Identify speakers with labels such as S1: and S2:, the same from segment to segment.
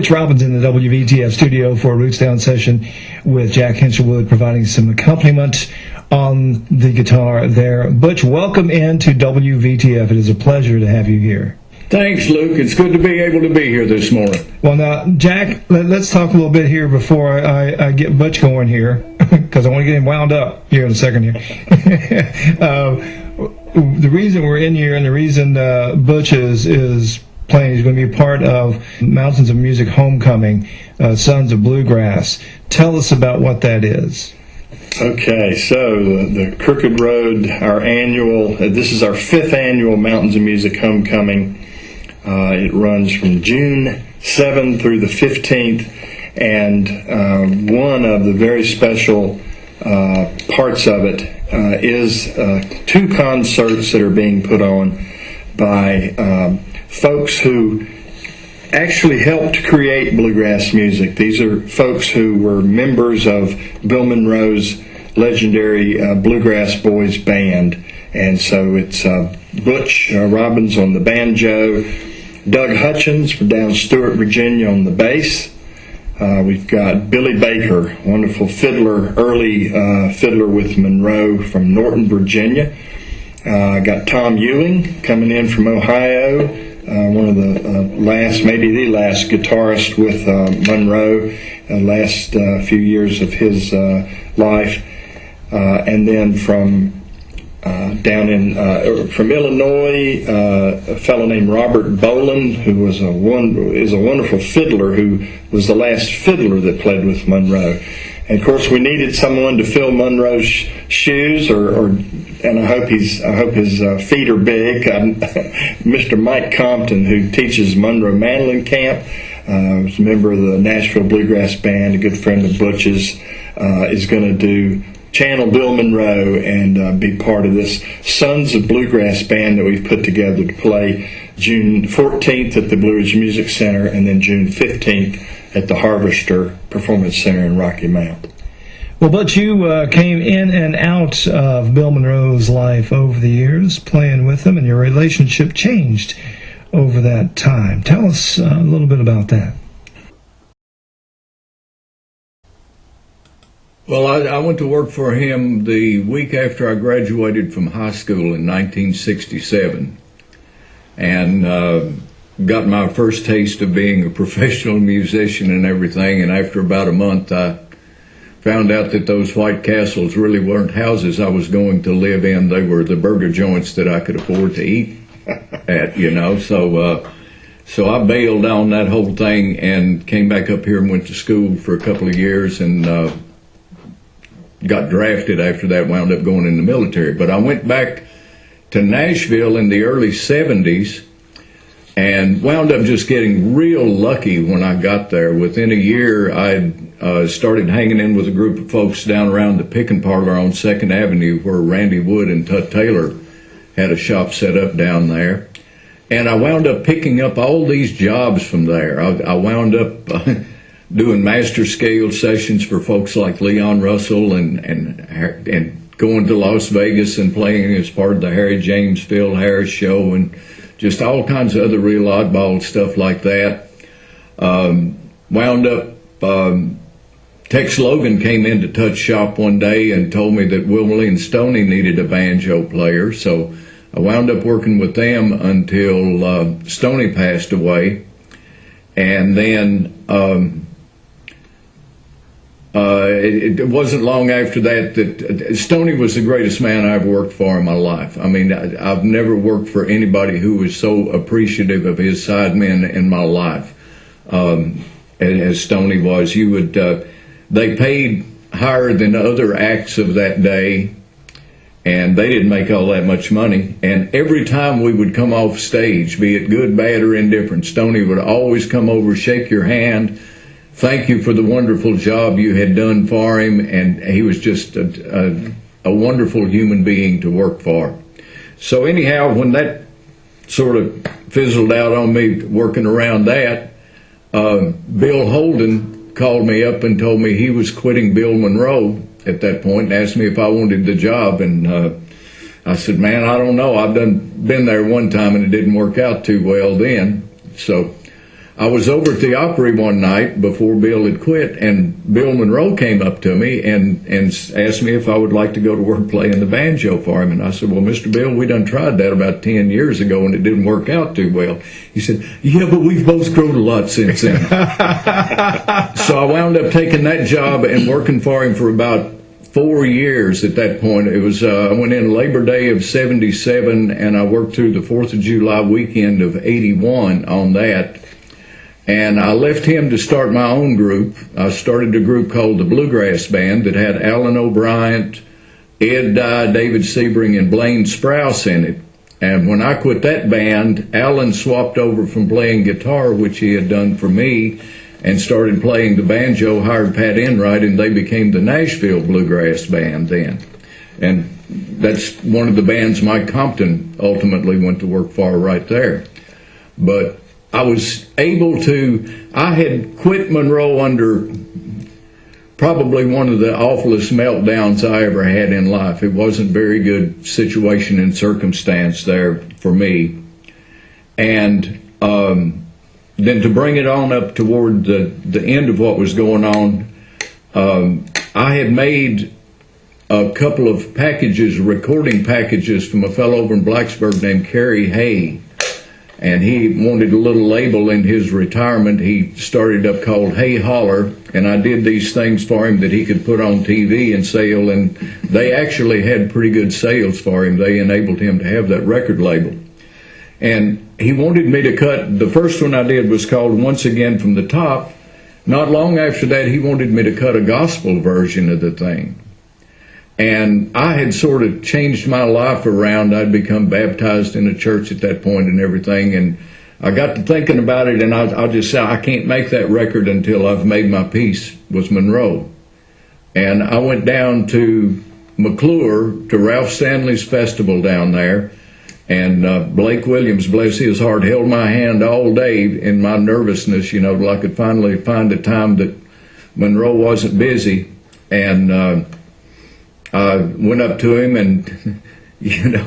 S1: Butch Robins in the WVTF studio for a Roots Down session with Jack Hinshelwood providing some accompaniment on the guitar there. Butch, welcome into WVTF. It is a pleasure to have you here.
S2: Thanks, Luke. It's good to be able to be here this morning.
S1: Well, now, Jack, let's talk a little bit here before I get Butch going here, because I want to get him wound up here in a second here. The reason we're in here and the reason Butch is playing, he's going to be part of Mountains of Music Homecoming, Sons of Bluegrass. Tell us about what that is.
S2: Okay, so the Crooked Road, this is our 5th annual Mountains of Music Homecoming. It runs from June 7th through the 15th, and one of the very special parts of it is 2 concerts that are being put on by folks who actually helped create bluegrass music. These are folks who were members of Bill Monroe's legendary Bluegrass Boys band. And so it's Butch Robins on the banjo, Doug Hutchins from down Stewart, Virginia on the bass. We've got Billy Baker, wonderful fiddler, early fiddler with Monroe from Norton, Virginia. Got Tom Ewing coming in from Ohio. One of the last, maybe the last guitarist with Monroe, last few years of his life. And then from from Illinois, a fellow named Robert Boland, who is a wonderful fiddler, who was the last fiddler that played with Monroe. And of course, we needed someone to fill Monroe's shoes, and I hope his feet are big. Mr. Mike Compton, who teaches Monroe Mandolin Camp, was a member of the Nashville Bluegrass Band, a good friend of Butch's, is going to channel Bill Monroe and be part of this Sons of Bluegrass Band that we've put together to play June 14th at the Blue Ridge Music Center and then June 15th at the Harvester Performance Center in Rocky Mount.
S1: Well, Butch, you came in and out of Bill Monroe's life over the years, playing with him, and your relationship changed over that time. Tell us a little bit about that.
S3: Well, I went to work for him the week after I graduated from high school in 1967, and got my first taste of being a professional musician and everything. And after about a month, I found out that those White Castles really weren't houses I was going to live in. They were the burger joints that I could afford to eat at, So I bailed on that whole thing and came back up here and went to school for a couple of years and got drafted after that, wound up going in the military. But I went back to Nashville in the early 70s and wound up just getting real lucky when I got there. Within a year, I started hanging in with a group of folks down around the Pick and Parlor on 2nd Avenue where Randy Wood and Tut Taylor had a shop set up down there. And I wound up picking up all these jobs from there. I wound up doing master scale sessions for folks like Leon Russell and going to Las Vegas and playing as part of the Harry James Phil Harris show and just all kinds of other real oddball stuff like that. Wound up, Tex Logan came in to Tut's shop one day and told me that Willie and Stoney needed a banjo player, so I wound up working with them until Stoney passed away. And then it wasn't long after that Stoney was the greatest man I ever worked for in my life. I mean, I've never worked for anybody who was so appreciative of his sidemen in my life as Stoney was. They paid higher than other acts of that day, and they didn't make all that much money. And every time we would come off stage, be it good, bad, or indifferent, Stoney would always come over, shake your hand, thank you for the wonderful job you had done for him, and he was just a wonderful human being to work for. So anyhow, when that sort of fizzled out on me working around that, Bill Holden called me up and told me he was quitting Bill Monroe at that point and asked me if I wanted the job. And I said, man, I don't know. I've been there one time and it didn't work out too well then. So I was over at the Opry one night before Bill had quit, and Bill Monroe came up to me and asked me if I would like to go to work playing the banjo for him. And I said, well, Mr. Bill, we done tried that about 10 years ago, and it didn't work out too well. He said, yeah, but we've both grown a lot since then. So I wound up taking that job and working for him for about 4 years at that point. It was I went in Labor Day of 77, and I worked through the 4th of July weekend of 81 on that. And I left him to start my own group. I started a group called the Bluegrass Band that had Alan O'Brien, Ed Dye, David Sebring, and Blaine Sprouse in it. And when I quit that band, Alan swapped over from playing guitar, which he had done for me, and started playing the banjo, hired Pat Enright, and they became the Nashville Bluegrass Band then. And that's one of the bands Mike Compton ultimately went to work for right there. But I was able to, I had quit Monroe under probably one of the awfulest meltdowns I ever had in life. It wasn't a very good situation and circumstance there for me. And then to bring it on up toward the end of what was going on, I had made a couple of packages, recording packages from a fellow over in Blacksburg named Kerry Hay. And he wanted a little label in his retirement. He started up called Hey Holler, and I did these things for him that he could put on TV and sell, and they actually had pretty good sales for him. They enabled him to have that record label. And he wanted me to cut, the first one I did was called Once Again from the Top. Not long after that, he wanted me to cut a gospel version of the thing. And I had sort of changed my life around. I'd become baptized in a church at that point and everything. And I got to thinking about it, and I'll just say, I can't make that record until I've made my peace with Monroe. And I went down to McClure, to Ralph Stanley's festival down there. And Blake Williams, bless his heart, held my hand all day in my nervousness, you know, till I could finally find a time that Monroe wasn't busy. And I went up to him, and you know,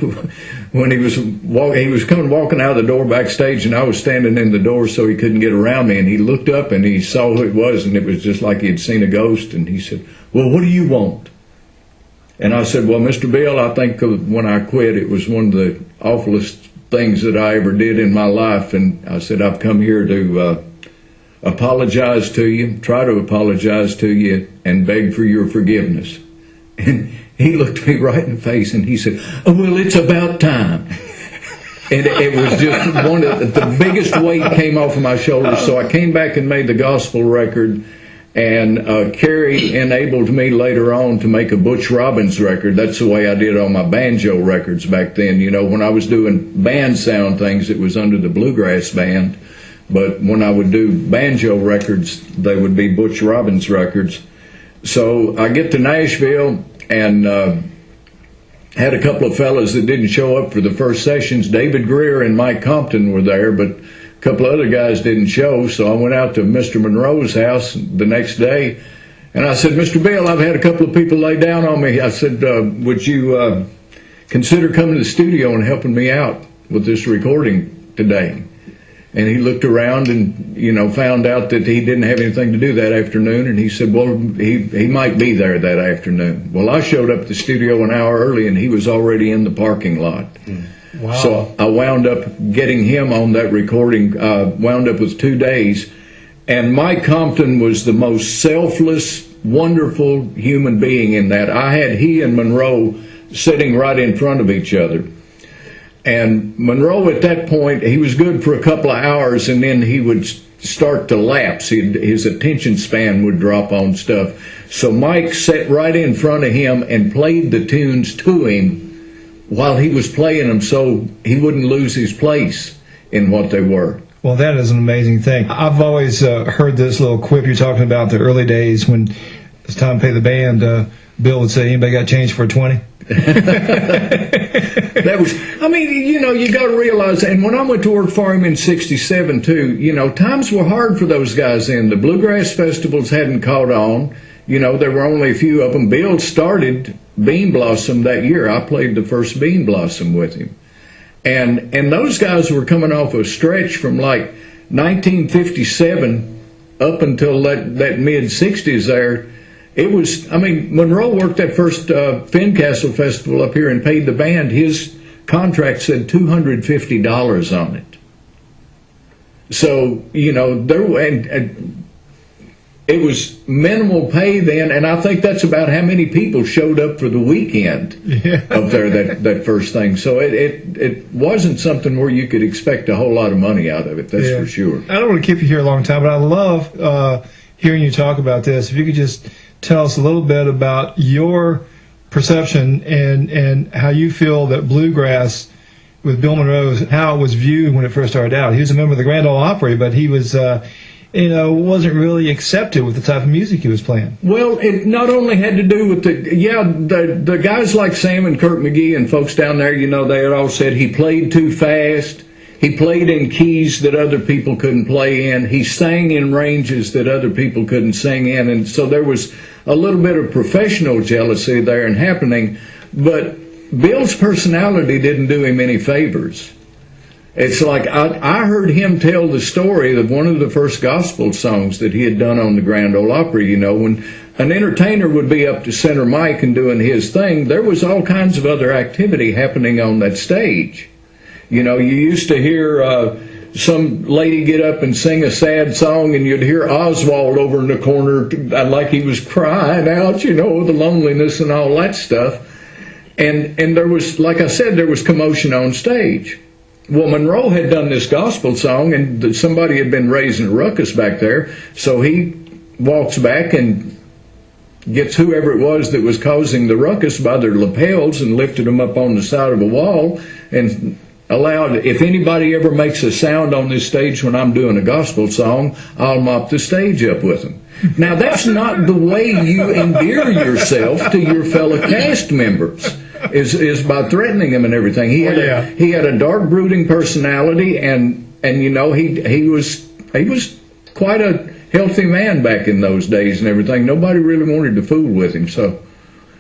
S3: when he was walking out of the door backstage, and I was standing in the door so he couldn't get around me, and he looked up and he saw who it was, and it was just like he had seen a ghost. And he said, well, what do you want? And I said, well, Mr. Bill, I think when I quit, it was one of the awfulest things that I ever did in my life. And I said, I've come here to apologize to you, try to apologize to you, and beg for your forgiveness. And he looked me right in the face and he said, oh, well, it's about time. And it was just one of the biggest weight came off of my shoulders. So I came back and made the gospel record. And Kerry enabled me later on to make a Butch Robins record. That's the way I did all my banjo records back then. You know, when I was doing band sound things, it was under the Bluegrass Band. But when I would do banjo records, they would be Butch Robins records. So I get to Nashville and had a couple of fellas that didn't show up for the first sessions. David Greer and Mike Compton were there, but a couple of other guys didn't show. So I went out to Mr. Monroe's house the next day, and I said, Mr. Bill, I've had a couple of people lay down on me. I said, would you consider coming to the studio and helping me out with this recording today? And he looked around and, you know, found out that he didn't have anything to do that afternoon. And he said, well, he might be there that afternoon. Well, I showed up at the studio an hour early, and he was already in the parking lot.
S1: Wow.
S3: So I wound up getting him on that recording, wound up with 2 days. And Mike Compton was the most selfless, wonderful human being in that. I had he and Monroe sitting right in front of each other. And Monroe at that point, he was good for a couple of hours, and then he would start to lapse. His attention span would drop on stuff. So Mike sat right in front of him and played the tunes to him while he was playing them, so he wouldn't lose his place in what they were.
S1: Well, that is an amazing thing. I've always heard this little quip you're talking about, the early days when it's time to pay the band. Bill would say, anybody got change for a 20?
S3: That was, I mean, you know, you got to realize, and when I went to work for him in 67 too, you know, times were hard for those guys then. The bluegrass festivals hadn't caught on. You know, there were only a few of them. Bill started Bean Blossom that year. I played the first Bean Blossom with him. And those guys were coming off a stretch from like 1957 up until that mid-60s there, it was, I mean, Monroe worked that first Fincastle Festival up here and paid the band. His contract said $250 on it. So, you know, it was minimal pay then, and I think that's about how many people showed up for the weekend up there that first thing. So it wasn't something where you could expect a whole lot of money out of it, that's for sure.
S1: I don't want to keep you here a long time, but I love hearing you talk about this. If you could just tell us a little bit about your perception and how you feel that bluegrass with Bill Monroe, how it was viewed when it first started out. He was a member of the Grand Ole Opry, but he was... wasn't really accepted with the type of music he was playing.
S3: Well, it not only had to do with the guys like Sam and Kurt McGee and folks down there, you know, they had all said he played too fast. He played in keys that other people couldn't play in. He sang in ranges that other people couldn't sing in. And so there was a little bit of professional jealousy there and happening. But Bill's personality didn't do him any favors. It's like I heard him tell the story of one of the first gospel songs that he had done on the Grand Ole Opry. You know, when an entertainer would be up to center mic and doing his thing, there was all kinds of other activity happening on that stage. You know, you used to hear some lady get up and sing a sad song, and you'd hear Oswald over in the corner like he was crying out, you know, the loneliness and all that stuff. And there was, like I said, there was commotion on stage. Well, Monroe had done this gospel song, and somebody had been raising a ruckus back there, so he walks back and gets whoever it was that was causing the ruckus by their lapels and lifted them up on the side of a wall and allowed, if anybody ever makes a sound on this stage when I'm doing a gospel song, I'll mop the stage up with them. Now, that's not the way you endear yourself to your fellow cast members. Is by threatening him and everything. He had a dark, brooding personality, and you know he was quite a healthy man back in those days and everything. Nobody really wanted to fool with him. So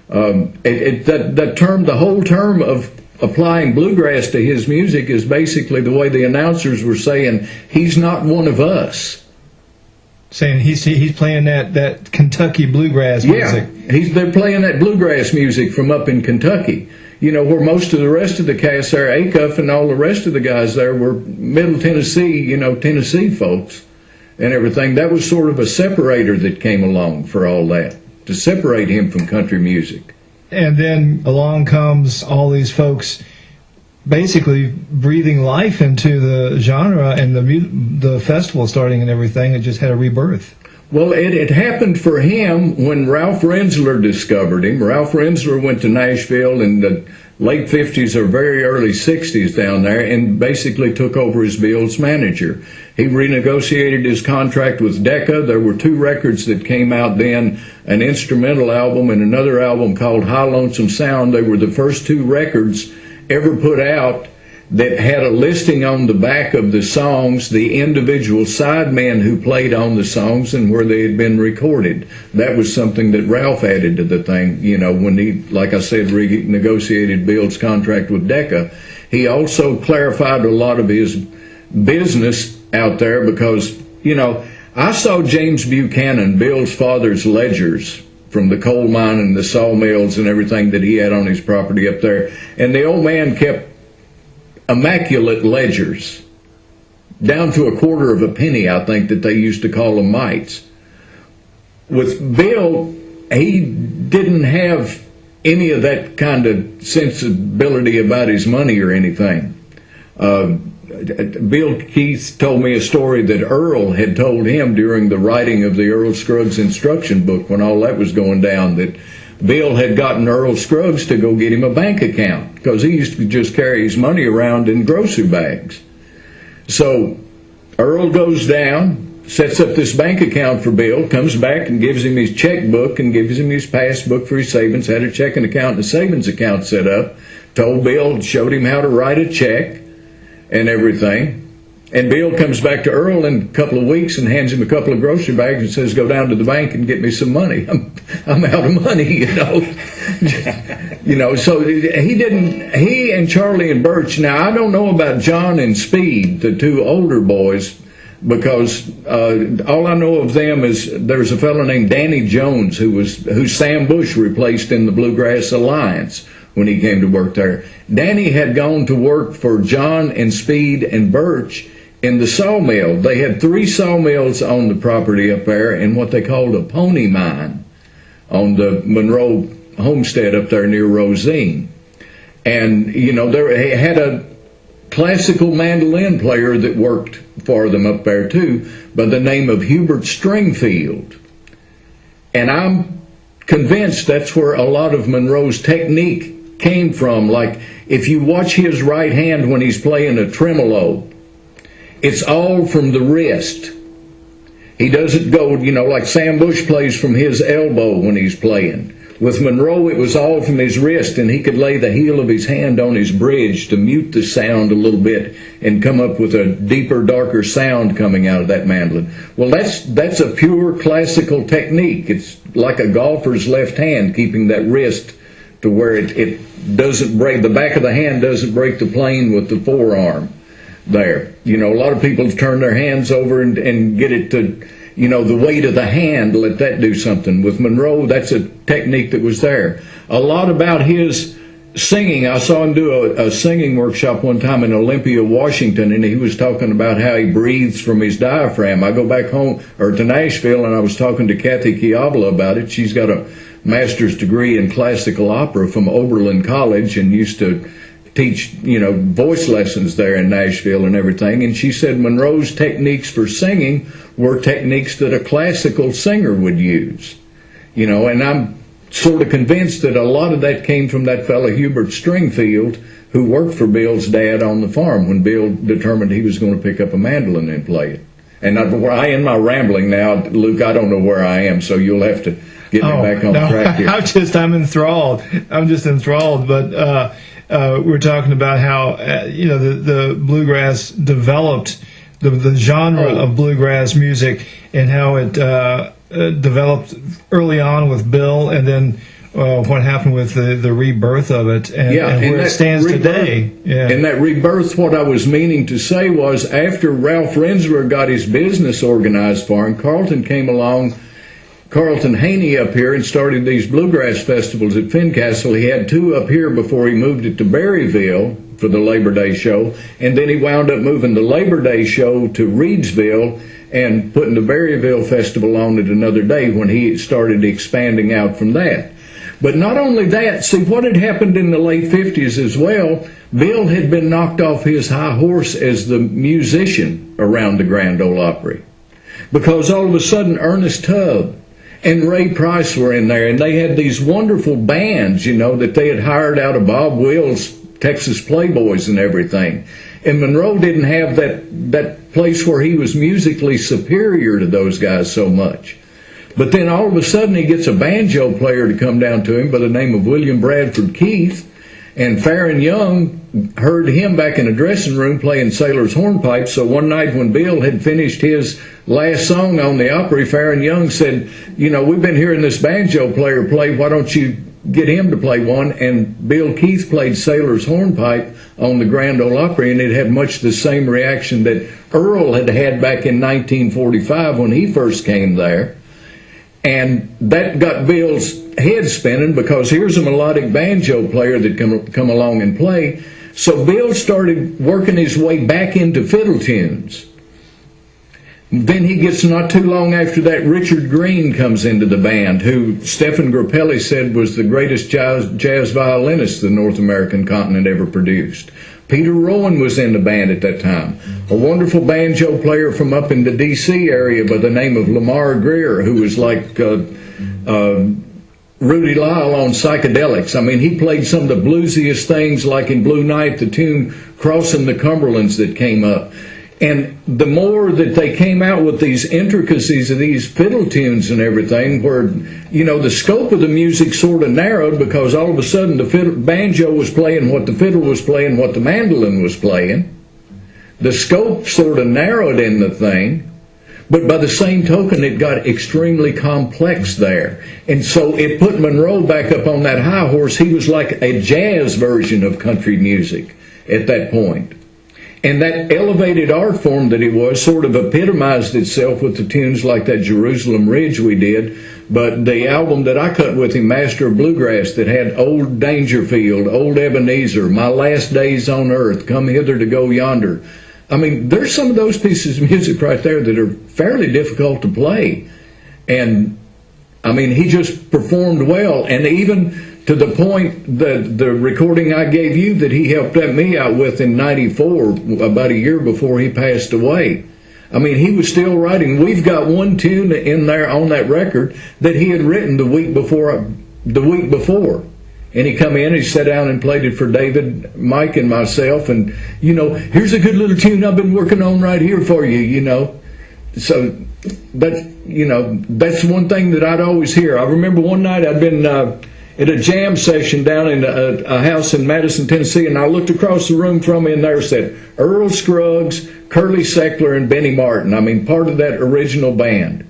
S3: the whole term of applying bluegrass to his music is basically the way the announcers were saying he's not one of us.
S1: Saying he's playing that Kentucky bluegrass music.
S3: Yeah, they're playing that bluegrass music from up in Kentucky. You know, where most of the rest of the cast there, Acuff and all the rest of the guys there were Middle Tennessee, you know, Tennessee folks and everything. That was sort of a separator that came along for all that, to separate him from country music.
S1: And then along comes all these folks basically breathing life into the genre, and the festival starting and everything. It just had a rebirth.
S3: Well, it happened for him when Ralph Rensler discovered him. Ralph Rensler went to Nashville in the late 50s or very early 60s down there and basically took over as Bill's manager. He renegotiated his contract with Decca. There were 2 records that came out then, an instrumental album and another album called High Lonesome Sound. They were the first 2 records ever put out that had a listing on the back of the songs, the individual sidemen who played on the songs and where they had been recorded. That was something that Ralph added to the thing, you know, when he, like I said, renegotiated Bill's contract with Decca. He also clarified a lot of his business out there because, you know, I saw James Buchanan, Bill's father's ledgers from the coal mine and the sawmills and everything that he had on his property up there. And the old man kept immaculate ledgers, down to a quarter of a penny, I think, that they used to call them mites. With Bill, he didn't have any of that kind of sensibility about his money or anything. Bill Keith told me a story that Earl had told him during the writing of the Earl Scruggs instruction book when all that was going down, that Bill had gotten Earl Scruggs to go get him a bank account because he used to just carry his money around in grocery bags. So Earl goes down, sets up this bank account for Bill, comes back and gives him his checkbook and gives him his passbook for his savings, had a checking account and a savings account set up, told Bill, showed him how to write a check and everything. And Bill comes back to Earl in a couple of weeks and hands him a couple of grocery bags and says, go down to the bank and get me some money. I'm out of money, you know. You know, so he and Charlie and Birch, now I don't know about John and Speed, the 2 older boys, because all I know of them is there's a fellow named Danny Jones who Sam Bush replaced in the Bluegrass Alliance when he came to work there. Danny had gone to work for John and Speed and Birch in the sawmill. They had 3 sawmills on the property up there in what they called a pony mine on the Monroe homestead up there near Rosine. And, they had a classical mandolin player that worked for them up there too, by the name of Hubert Stringfield. And I'm convinced that's where a lot of Monroe's technique came from. Like, if you watch his right hand when he's playing a tremolo, it's all from the wrist. He doesn't go, like Sam Bush plays from his elbow when he's playing. With Monroe, it was all from his wrist, and he could lay the heel of his hand on his bridge to mute the sound a little bit and come up with a deeper, darker sound coming out of that mandolin. Well, that's a pure classical technique. It's like a golfer's left hand, keeping that wrist to where it doesn't break, the back of the hand doesn't break the plane with the forearm there. A lot of people turn their hands over and get it to, the weight of the hand, let that do something. With Monroe, that's a technique that was there. A lot about his singing, I saw him do a singing workshop one time in Olympia, Washington, and he was talking about how he breathes from his diaphragm. I go back home, or to Nashville, and I was talking to Kathy Chiavla about it. She's got a master's degree in classical opera from Oberlin College and used to teach, voice lessons there in Nashville and everything. And she said Monroe's techniques for singing were techniques that a classical singer would use. And I'm sort of convinced that a lot of that came from that fellow Hubert Stringfield, who worked for Bill's dad on the farm when Bill determined he was going to pick up a mandolin and play it. And I in my rambling now, Luke, I don't know where I am, so you'll have to get me back on track here.
S1: I'm enthralled. I'm just enthralled. But we're talking about how the bluegrass developed, the genre of bluegrass music, and how it developed early on with Bill, and then what happened with the rebirth of it, and where it stands today. Yeah.
S3: And that rebirth, what I was meaning to say was, after Ralph Rensler got his business organized for him, Carlton came along, Carlton Haney up here, and started these bluegrass festivals at Fincastle. He had 2 up here before he moved it to Berryville for the Labor Day show, and then he wound up moving the Labor Day show to Reedsville and putting the Berryville Festival on it another day when he started expanding out from that. But not only that, see what had happened in the late 50s as well, Bill had been knocked off his high horse as the musician around the Grand Ole Opry, because all of a sudden Ernest Tubb and Ray Price were in there, and they had these wonderful bands, that they had hired out of Bob Wills' Texas Playboys and everything. And Monroe didn't have that place where he was musically superior to those guys so much. But then all of a sudden he gets a banjo player to come down to him by the name of William Bradford Keith, and Farron Young heard him back in the dressing room playing Sailor's Hornpipe. So one night when Bill had finished his last song on the Opry, Farron Young said, we've been hearing this banjo player play, why don't you get him to play one? And Bill Keith played Sailor's Hornpipe on the Grand Ole Opry, and it had much the same reaction that Earl had back in 1945 when he first came there. And that got Bill's head spinning, because here's a melodic banjo player that come along and play. So Bill started working his way back into fiddle tunes. Then he gets, not too long after that, Richard Green comes into the band, who Stephen Grappelli said was the greatest jazz violinist the North American continent ever produced. Peter Rowan was in the band at that time. A wonderful banjo player from up in the D.C. area by the name of Lamar Greer, who was like Rudy Lyle on psychedelics. I mean, he played some of the bluesiest things, like in Blue Night, the tune Crossing the Cumberlands that came up. And the more that they came out with these intricacies of these fiddle tunes and everything, where, the scope of the music sort of narrowed, because all of a sudden the banjo was playing what the fiddle was playing, what the mandolin was playing. The scope sort of narrowed in the thing, but by the same token, it got extremely complex there. And so it put Monroe back up on that high horse. He was like a jazz version of country music at that point. And that elevated art form that it was sort of epitomized itself with the tunes like that Jerusalem Ridge we did. But the album that I cut with him, Master of Bluegrass, that had Old Dangerfield, Old Ebenezer, My Last Days on Earth, Come Hither to Go Yonder. I mean, there's some of those pieces of music right there that are fairly difficult to play. And, I mean, he just performed well. And even to the point that the recording I gave you that he helped me out with in '94, about a year before he passed away, I mean, he was still writing. We've got one tune in there on that record that he had written the week before. And he come in, he sat down and played it for David, Mike, and myself. And, you know, here's a good little tune I've been working on right here for you, you know. So, that's one thing that I'd always hear. I remember one night I'd been at a jam session down in a house in Madison, Tennessee, and I looked across the room from me, and there said Earl Scruggs, Curly Seckler, and Benny Martin. I mean, part of that original band.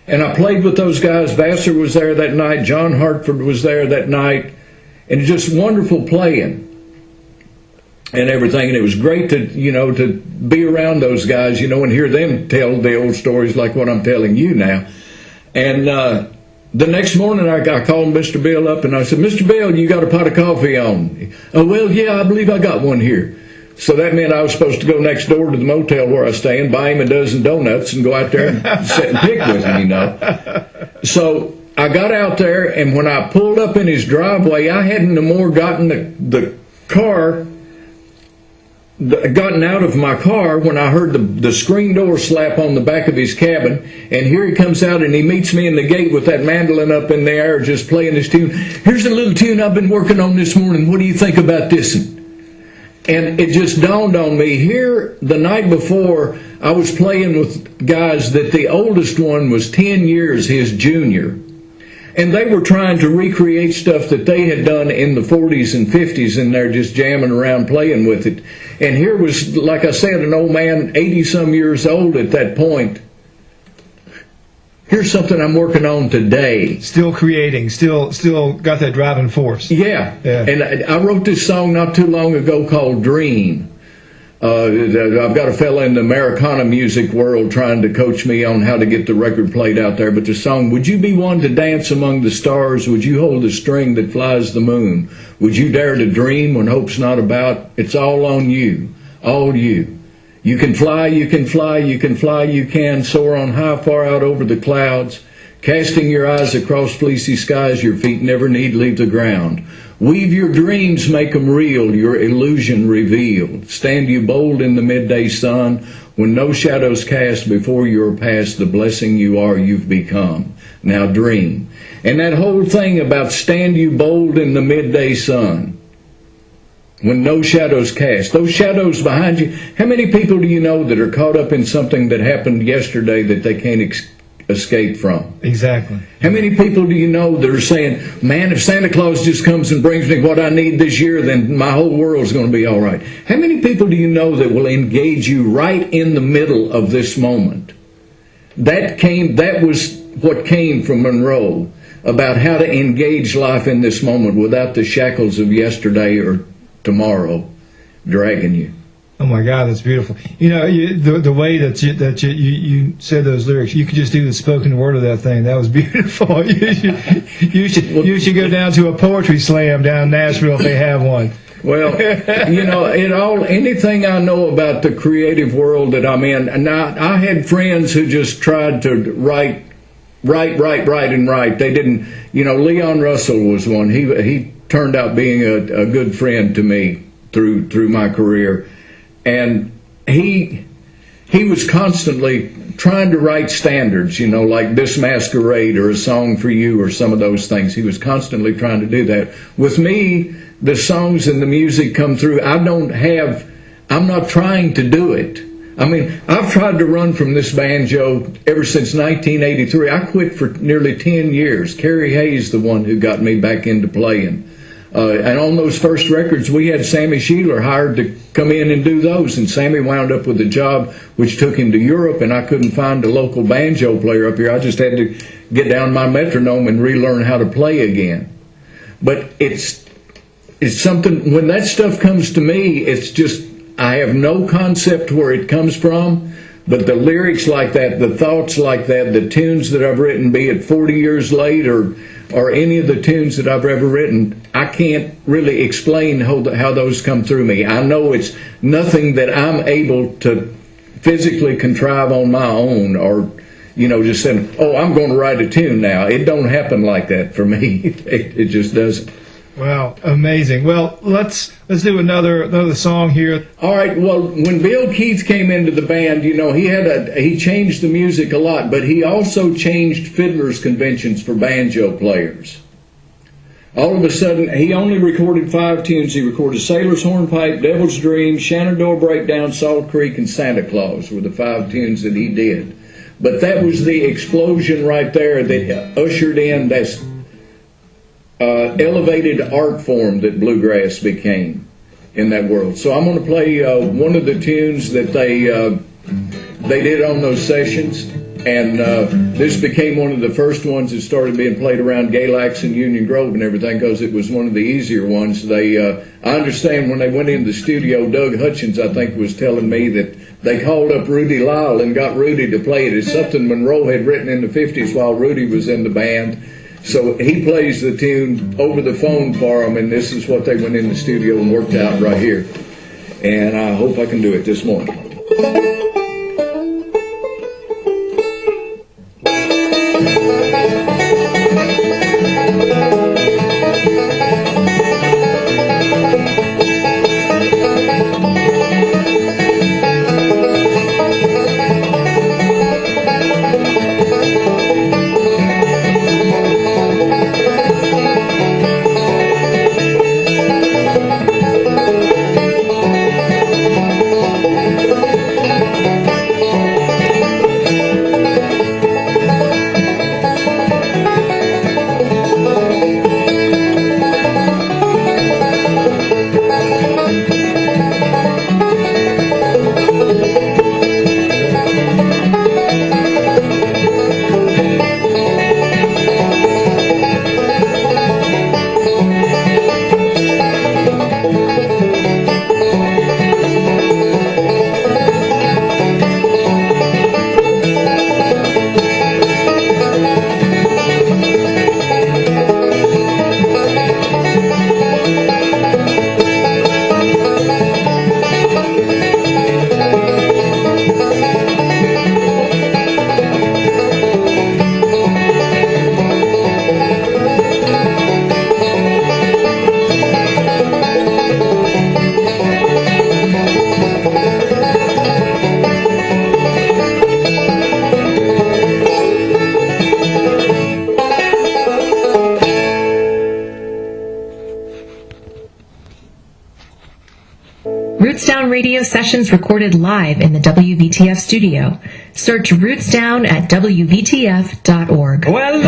S3: And I played with those guys. Vassar was there that night. John Hartford was there that night. And just wonderful playing and everything. And it was great to be around those guys, and hear them tell the old stories like what I'm telling you now. And the next morning I called Mr. Bill up and I said, Mr. Bill, you got a pot of coffee on? Oh, well, yeah, I believe I got one here. So that meant I was supposed to go next door to the motel where I stay and buy him a dozen donuts and go out there and sit and pick with him, So I got out there, and when I pulled up in his driveway, I hadn't no more gotten out of my car when I heard the screen door slap on the back of his cabin, and here he comes out and he meets me in the gate with that mandolin up in the air just playing his tune. Here's a little tune I've been working on this morning. What do you think about this one? And it just dawned on me here the night before I was playing with guys that the oldest one was 10 years his junior. And they were trying to recreate stuff that they had done in the 40s and 50s, and they're just jamming around playing with it. And here was, like I said, an old man, 80-some years old at that point. Here's something I'm working on today.
S1: Still creating, still got that driving force.
S3: Yeah. And I wrote this song not too long ago called Dream. I've got a fella in the Americana music world trying to coach me on how to get the record played out there. But the song, would you be one to dance among the stars? Would you hold the string that flies the moon? Would you dare to dream when hope's not about? It's all on you, all you. You can fly, you can fly, you can fly, you can soar on high far out over the clouds. Casting your eyes across fleecy skies, your feet never need leave the ground. Weave your dreams, make them real, your illusion revealed. Stand you bold in the midday sun, when no shadows cast before you're past the blessing you are, you've become. Now dream. And that whole thing about stand you bold in the midday sun, when no shadows cast, those shadows behind you. How many people do you know that are caught up in something that happened yesterday that they can't escape from?
S1: Exactly.
S3: How many people do you know that are saying, man, if Santa Claus just comes and brings me what I need this year, then my whole world's going to be all right? How many people do you know that will engage you right in the middle of this moment? That was what came from Monroe about how to engage life in this moment without the shackles of yesterday or tomorrow dragging you.
S1: Oh my God, that's beautiful. The way that you said those lyrics, you could just do the spoken word of that thing. That was beautiful. You should go down to a poetry slam down in Nashville if they have one.
S3: Well, anything I know about the creative world that I'm in, and I had friends who just tried to write. They didn't, Leon Russell was one. He turned out being a good friend to me through my career. And he was constantly trying to write standards, like This Masquerade or A Song for You or some of those things. He was constantly trying to do that. With me, the songs and the music come through. I'm not trying to do it. I mean, I've tried to run from this banjo ever since 1983. I quit for nearly 10 years. Kerry Hayes, the one who got me back into playing. And on those first records, we had Sammy Sheeler hired to come in and do those. And Sammy wound up with a job which took him to Europe, and I couldn't find a local banjo player up here. I just had to get down my metronome and relearn how to play again. But it's something, when that stuff comes to me, it's just, I have no concept where it comes from, but the lyrics like that, the thoughts like that, the tunes that I've written, be it 40 years late or any of the tunes that I've ever written, I can't really explain how those come through me. I know it's nothing that I'm able to physically contrive on my own, or just saying, oh, I'm going to write a tune now. It don't happen like that for me. It just doesn't.
S1: Wow, amazing. Well, let's do another song here.
S3: All right. Well, when Bill Keith came into the band, he changed the music a lot, but he also changed fiddlers' conventions for banjo players. All of a sudden, he only recorded 5 tunes. He recorded Sailor's Hornpipe, Devil's Dream, Shenandoah Breakdown, Salt Creek, and Santa Claus were the 5 tunes that he did. But that was the explosion right there that ushered in this elevated art form that bluegrass became in that world. So I'm going to play one of the tunes that they did on those sessions, and this became one of the first ones that started being played around Galax and Union Grove and everything, because it was one of the easier ones. I understand when they went in the studio, Doug Hutchins, I think, was telling me that they called up Rudy Lyle and got Rudy to play it. It's something Monroe had written in the 50s while Rudy was in the band. So he plays the tune over the phone for them, and this is what they went in the studio and worked out right here. And I hope I can do it this morning.
S4: Rootsdown radio sessions recorded live in the WVTF studio. Search Rootsdown at WVTF.org.
S5: Well,